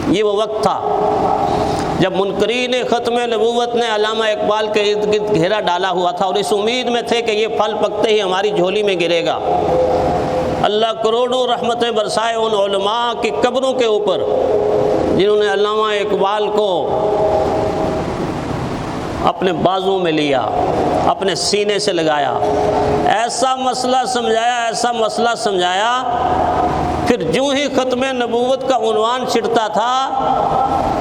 یہ وہ وقت تھا جب منکرین ختم نبوت نے علامہ اقبال کے ارد گرد گھیرا ڈالا ہوا تھا اور اس امید میں تھے کہ یہ پھل پکتے ہی ہماری جھولی میں گرے گا۔ اللہ کروڑوں رحمتیں برسائے ان علماء کی قبروں کے اوپر جنہوں نے علامہ اقبال کو اپنے بازو میں لیا، اپنے سینے سے لگایا، ایسا مسئلہ سمجھایا، پھر جو ہی ختم نبوت کا عنوان چھٹتا تھا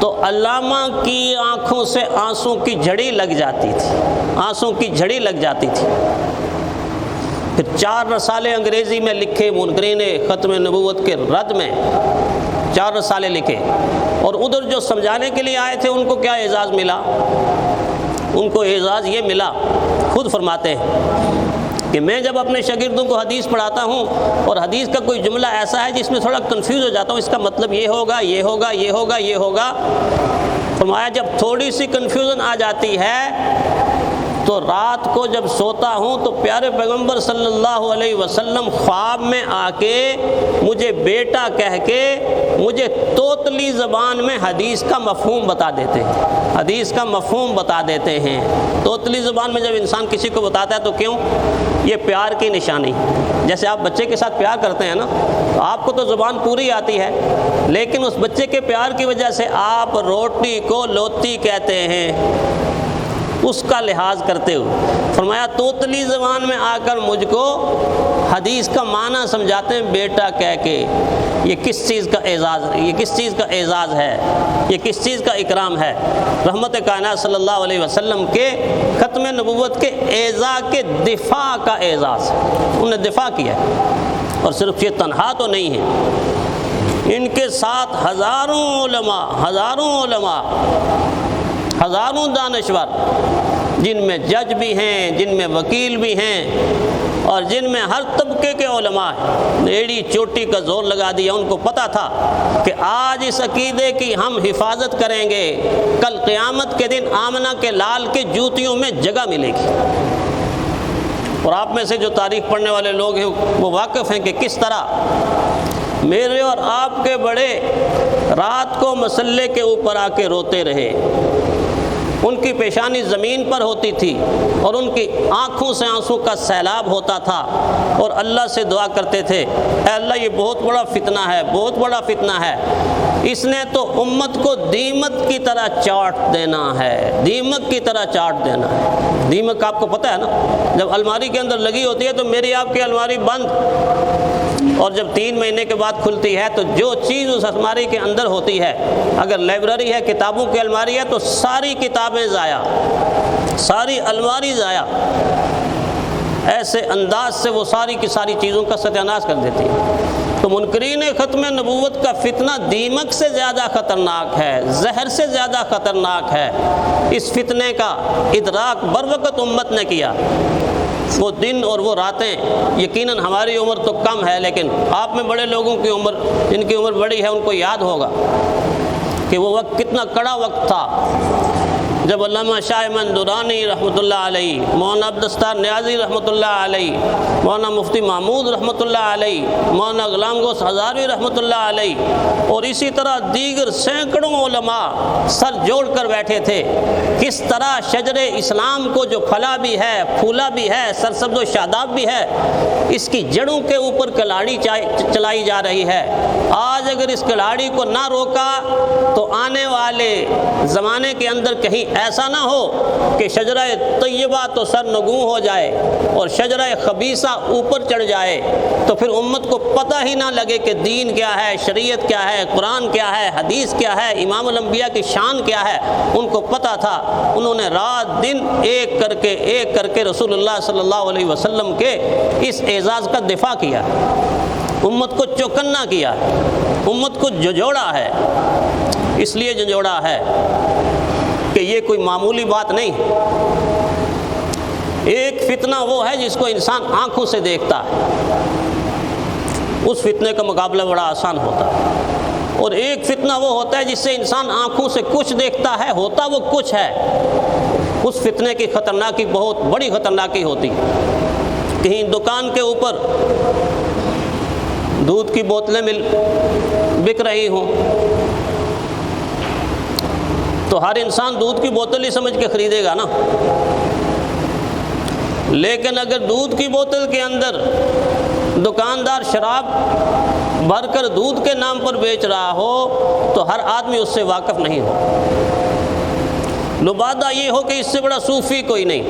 تو علامہ کی آنکھوں سے آنسوں کی جھڑی لگ جاتی تھی۔ پھر 4 رسالے انگریزی میں لکھے منکرین ختم نبوت کے رد میں، 4 رسالے لکھے، اور ادھر جو سمجھانے کے لیے آئے تھے ان کو کیا اعزاز ملا؟ ان کو اعزاز یہ ملا، خود فرماتے ہیں کہ میں جب اپنے شاگردوں کو حدیث پڑھاتا ہوں اور حدیث کا کوئی جملہ ایسا ہے جس میں تھوڑا کنفیوز ہو جاتا ہوں، اس کا مطلب یہ ہوگا، فرمایا جب تھوڑی سی کنفیوژن آ جاتی ہے تو رات کو جب سوتا ہوں تو پیارے پیغمبر صلی اللہ علیہ وسلم خواب میں آ کے مجھے بیٹا کہہ کے مجھے توتلی زبان میں حدیث کا مفہوم بتا دیتے ہیں۔ توتلی زبان میں جب انسان کسی کو بتاتا ہے تو کیوں؟ یہ پیار کی نشانی، جیسے آپ بچے کے ساتھ پیار کرتے ہیں نا، تو آپ کو تو زبان پوری آتی ہے، لیکن اس بچے کے پیار کی وجہ سے آپ روٹی کو لوتی کہتے ہیں، اس کا لحاظ کرتے ہوئے فرمایا توتلی زبان میں آ کر مجھ کو حدیث کا معنی سمجھاتے ہیں بیٹا کہہ کے۔ یہ کس چیز کا اعزاز ہے، یہ کس چیز کا اکرام ہے؟ رحمت کائنات صلی اللہ علیہ وسلم کے ختم نبوت کے اعزاز کے دفاع کا اعزاز، انہوں نے دفاع کیا ہے، اور صرف یہ تنہا تو نہیں ہے، ان کے ساتھ ہزاروں علماء، ہزاروں دانشور، جن میں جج بھی ہیں، جن میں وکیل بھی ہیں، اور جن میں ہر طبقے کے علماء ہیں، ایڑی چوٹی کا زور لگا دیا۔ ان کو پتہ تھا کہ آج اس عقیدے کی ہم حفاظت کریں گے، کل قیامت کے دن آمنہ کے لال کے جوتیوں میں جگہ ملے گی۔ اور آپ میں سے جو تاریخ پڑھنے والے لوگ ہیں وہ واقف ہیں کہ کس طرح میرے اور آپ کے بڑے رات کو مسلے کے اوپر آ کے روتے رہے، ان کی پیشانی زمین پر ہوتی تھی اور ان کی آنکھوں سے آنسوں کا سیلاب ہوتا تھا، اور اللہ سے دعا کرتے تھے اے اللہ یہ بہت بڑا فتنہ ہے، اس نے تو امت کو دیمک کی طرح چاٹ دینا ہے۔ دیمک آپ کو پتہ ہے نا، جب الماری کے اندر لگی ہوتی ہے تو میری آپ کی الماری بند، اور جب 3 مہینے کے بعد کھلتی ہے تو جو چیز اس الماری کے اندر ہوتی ہے، اگر لائبریری ہے، کتابوں کی الماری ہے، تو ساری کتابیں ضائع، ساری الماری ضائع، ایسے انداز سے وہ ساری کی ساری چیزوں کا ستیاناش کر دیتی ہے۔ تو منکرین ختم نبوت کا فتنہ دیمک سے زیادہ خطرناک ہے، زہر سے زیادہ خطرناک ہے۔ اس فتنے کا ادراک بروقت امت نے کیا۔ وہ دن اور وہ راتیں، یقیناً ہماری عمر تو کم ہے، لیکن آپ میں بڑے لوگوں کی عمر، جن کی عمر بڑی ہے، ان کو یاد ہوگا کہ وہ وقت کتنا کڑا وقت تھا جب علامہ شاہ احمد درانی رحمۃ اللہ علیہ، مولانا عبدالستار نیازی رحمۃ اللہ علیہ، مولانا مفتی محمود رحمۃ اللہ علیہ، مولانا غلام گوس ہزاروی رحمۃ اللہ علیہ، اور اسی طرح دیگر سینکڑوں علماء سر جوڑ کر بیٹھے تھے، کس طرح شجر اسلام کو جو پھلا بھی ہے، پھولا بھی ہے، سرسبز و شاداب بھی ہے، اس کی جڑوں کے اوپر کلاڑی چلائی جا رہی ہے۔ آج اگر اس کلاڑی کو نہ روکا تو آنے والے زمانے کے اندر کہیں ایسا نہ ہو کہ شجرہ طیبہ تو سرنگوں ہو جائے اور شجرہ خبیثہ اوپر چڑھ جائے، تو پھر امت کو پتہ ہی نہ لگے کہ دین کیا ہے، شریعت کیا ہے، قرآن کیا ہے، حدیث کیا ہے، امام الانبیاء کی شان کیا ہے۔ ان کو پتہ تھا، انہوں نے رات دن ایک کر کے رسول اللہ صلی اللہ علیہ وسلم کے اس اعزاز کا دفاع کیا، امت کو چوکنا کیا، امت کو جھنجھوڑا ہے۔ اس لیے جھنجھوڑا ہے کہ یہ کوئی معمولی بات نہیں۔ ایک فتنہ وہ ہے جس کو انسان آنکھوں سے دیکھتا ہے، اس فتنے کا مقابلہ بڑا آسان ہوتا ہے، اور ایک فتنہ وہ ہوتا ہے جس سے انسان آنکھوں سے کچھ دیکھتا ہے، ہوتا وہ کچھ ہے۔ اس فتنے کی خطرناکی بہت بڑی خطرناکی ہوتی ہے۔ کہیں دکان کے اوپر دودھ کی بوتلیں بک رہی ہوں، تو ہر انسان دودھ کی بوتل ہی سمجھ کے خریدے گا نا، لیکن اگر دودھ کی بوتل کے اندر دکاندار شراب بھر کر دودھ کے نام پر بیچ رہا ہو تو ہر آدمی اس سے واقف نہیں ہو۔ لبادہ یہ ہو کہ اس سے بڑا صوفی کوئی نہیں،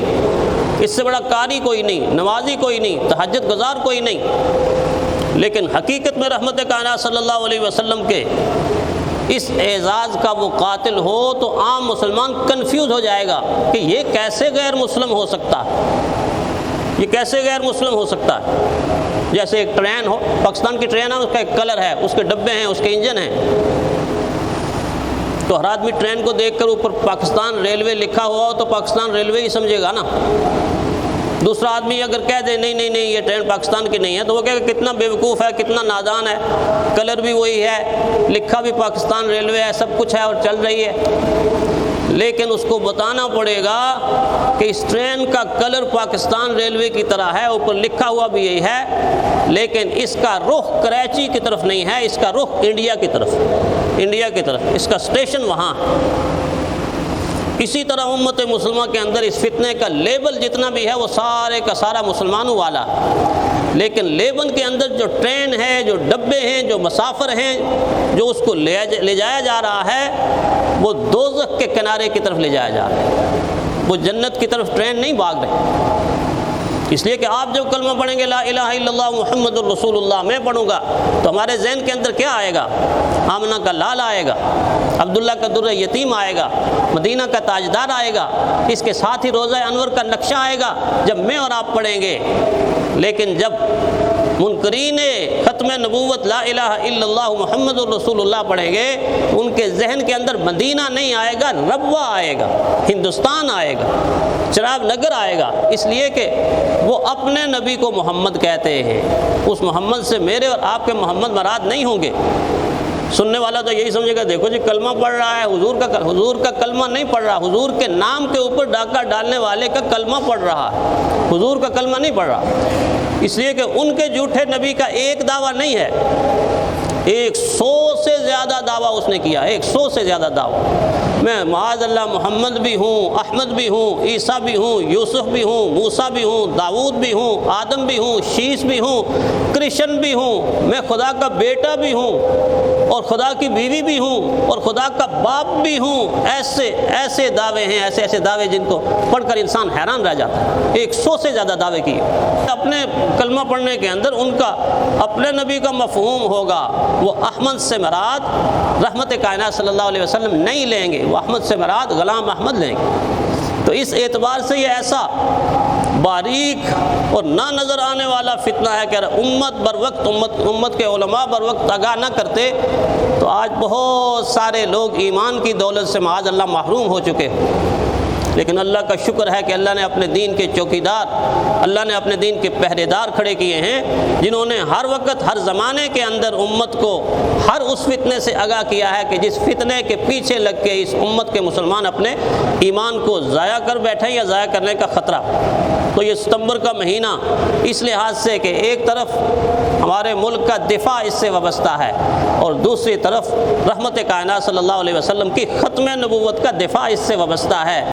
اس سے بڑا قاری کوئی نہیں، نمازی کوئی نہیں، تہجد گزار کوئی نہیں، لیکن حقیقت میں رحمت کائنات صلی اللہ علیہ وسلم کے اس اعزاز کا وہ قاتل ہو تو عام مسلمان کنفیوز ہو جائے گا کہ یہ کیسے غیر مسلم ہو سکتا ہے، یہ کیسے غیر مسلم ہو سکتا ہے۔ جیسے ایک ٹرین ہو، پاکستان کی ٹرین ہے، اس کا ایک کلر ہے، اس کے ڈبے ہیں، اس کے انجن ہیں، تو ہر آدمی ٹرین کو دیکھ کر اوپر پاکستان ریلوے لکھا ہوا ہو تو پاکستان ریلوے ہی سمجھے گا نا۔ دوسرا آدمی اگر کہہ دے نہیں نہیں نہیں یہ ٹرین پاکستان کی نہیں ہے تو وہ کہے کہ کتنا بیوقوف ہے، کتنا نادان ہے، کلر بھی وہی ہے، لکھا بھی پاکستان ریلوے ہے، سب کچھ ہے اور چل رہی ہے، لیکن اس کو بتانا پڑے گا کہ اس ٹرین کا کلر پاکستان ریلوے کی طرح ہے، اوپر لکھا ہوا بھی یہی ہے، لیکن اس کا رخ کراچی کی طرف نہیں ہے، اس کا رخ انڈیا کی طرف، انڈیا کی طرف، اس کا اسٹیشن وہاں ہے۔ اسی طرح امت مسلمہ کے اندر اس فتنے کا لیبل جتنا بھی ہے وہ سارے کا سارا مسلمانوں والا، لیکن لیبل کے اندر جو ٹرین ہے، جو ڈبے ہیں، جو مسافر ہیں، جو اس کو لے جایا جا رہا ہے وہ دوزخ کے کنارے کی طرف لے جایا جا رہا ہے، وہ جنت کی طرف ٹرین نہیں بھاگ رہے۔ اس لیے کہ آپ جب کلمہ پڑھیں گے لا الہ الا اللہ محمد الرسول اللہ، میں پڑھوں گا تو ہمارے ذہن کے اندر کیا آئے گا؟ آمنہ کا لال آئے گا، عبداللہ کا در یتیم آئے گا، مدینہ کا تاجدار آئے گا، اس کے ساتھ ہی روضہ انور کا نقشہ آئے گا جب میں اور آپ پڑھیں گے۔ لیکن جب منکرین ختم نبوت لا الہ الا اللہ محمد الرسول اللہ پڑھیں گے ان کے ذہن کے اندر مدینہ نہیں آئے گا، ربوہ آئے گا، ہندوستان آئے گا، چراغ نگر آئے گا، اس لیے کہ وہ اپنے نبی کو محمد کہتے ہیں، اس محمد سے میرے اور آپ کے محمد مراد نہیں ہوں گے۔ سننے والا تو یہی سمجھے گا دیکھو جی کلمہ پڑھ رہا ہے، حضور کا کلمہ نہیں پڑھ رہا، حضور کے نام کے اوپر ڈاکہ ڈالنے والے کا کلمہ پڑھ رہا ہے، حضور کا کلمہ نہیں پڑھ رہا، اس لیے کہ ان کے جھوٹے نبی کا ایک دعویٰ نہیں ہے، 100 سے زیادہ دعویٰ اس نے کیا، 100 سے زیادہ دعویٰ، میں معاذ اللہ محمد بھی ہوں، احمد بھی ہوں، عیسیٰ بھی ہوں، یوسف بھی ہوں، موسیٰ بھی ہوں، داؤد بھی ہوں، آدم بھی ہوں، شیس بھی ہوں، کرشن بھی ہوں، میں خدا کا بیٹا بھی ہوں اور خدا کی بیوی بھی ہوں اور خدا کا باپ بھی ہوں، ایسے دعوے ہیں، ایسے دعوے جن کو پڑھ کر انسان حیران رہ جاتا ہے۔ 100 سے زیادہ دعوے کیے۔ اپنے کلمہ پڑھنے کے اندر ان کا اپنے نبی کا مفہوم ہوگا، وہ احمد سے مراد رحمت کائنات صلی اللہ علیہ وسلم نہیں لیں گے، وہ احمد سے مراد غلام احمد لیں گے۔ تو اس اعتبار سے یہ ایسا باریک اور نہ نظر آنے والا فتنہ ہے کہ امت بر وقت امت کے علماء بر وقت آگاہ نہ کرتے تو آج بہت سارے لوگ ایمان کی دولت سے معاذ اللہ محروم ہو چکے۔ لیکن اللہ کا شکر ہے کہ اللہ نے اپنے دین کے چوکیدار، اللہ نے اپنے دین کے پہرے دار کھڑے کیے ہیں، جنہوں نے ہر وقت ہر زمانے کے اندر امت کو ہر اس فتنے سے آگاہ کیا ہے کہ جس فتنے کے پیچھے لگ کے اس امت کے مسلمان اپنے ایمان کو ضائع کر بیٹھے یا ضائع کرنے کا خطرہ۔ تو یہ ستمبر کا مہینہ اس لحاظ سے کہ ایک طرف ہمارے ملک کا دفاع اس سے وابستہ ہے اور دوسری طرف رحمت کائنات صلی اللہ علیہ وسلم کی ختم نبوت کا دفاع اس سے وابستہ ہے۔